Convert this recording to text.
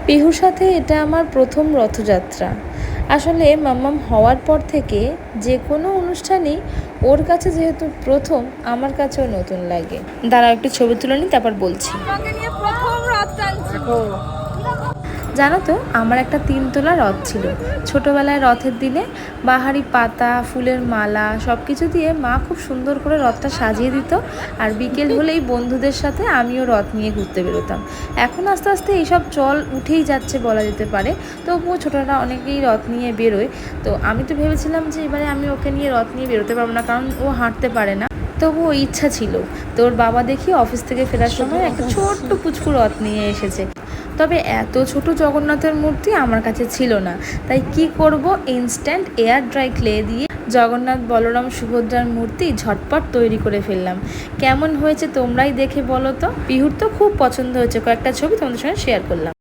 পিহুর সাথে এটা আমার প্রথম রথযাত্রা। আসলে মাম্মাম হওয়ার পর থেকে যে কোনো অনুষ্ঠানই ওর কাছে যেহেতু প্রথম, আমার কাছেও নতুন লাগে। দাঁড়াও একটু ছবি তুলে নিই, তারপর বলছি। জানো তো, আমার একটা 3 তোলা রথ ছিল। ছোটোবেলায় রথের দিনে বাহারি পাতা, ফুলের মালা সব কিছু দিয়ে মা খুব সুন্দর করে রথটা সাজিয়ে দিত। আর বিকেল হলেই বন্ধুদের সাথে আমিও রথ নিয়ে ঘুরতে বেরোতাম। এখন আস্তে আস্তে এইসব চল উঠেই যাচ্ছে বলা যেতে পারে, তবুও ছোটরা অনেকেই রথ নিয়ে বেরোয়। তো আমি তো ভেবেছিলাম যে এবারে আমি ওকে নিয়ে রথ নিয়ে বেরোতে পারবো না, কারণ ও হাঁটতে পারে না। তবুও ইচ্ছা ছিল। তোর বাবা দেখি অফিস থেকে ফেরার সময় একটা ছোট্ট পুচকু রথ নিয়ে এসেছে। তবে এত ছোট জগন্নাথের মূর্তি আমার কাছে ছিল না, তাই কি করব, ইনস্ট্যান্ট এয়ার ড্রাই ক্লে দিয়ে জগন্নাথ, বলরাম, সুভদ্রার মূর্তি ঝটপট তৈরি করে ফেললাম। কেমন হয়েছে তোমরাই দেখে বলো তো। পিহুর তো খুব পছন্দ হয়েছে, কয়েকটা ছবি তোমাদের সঙ্গে শেয়ার করলাম।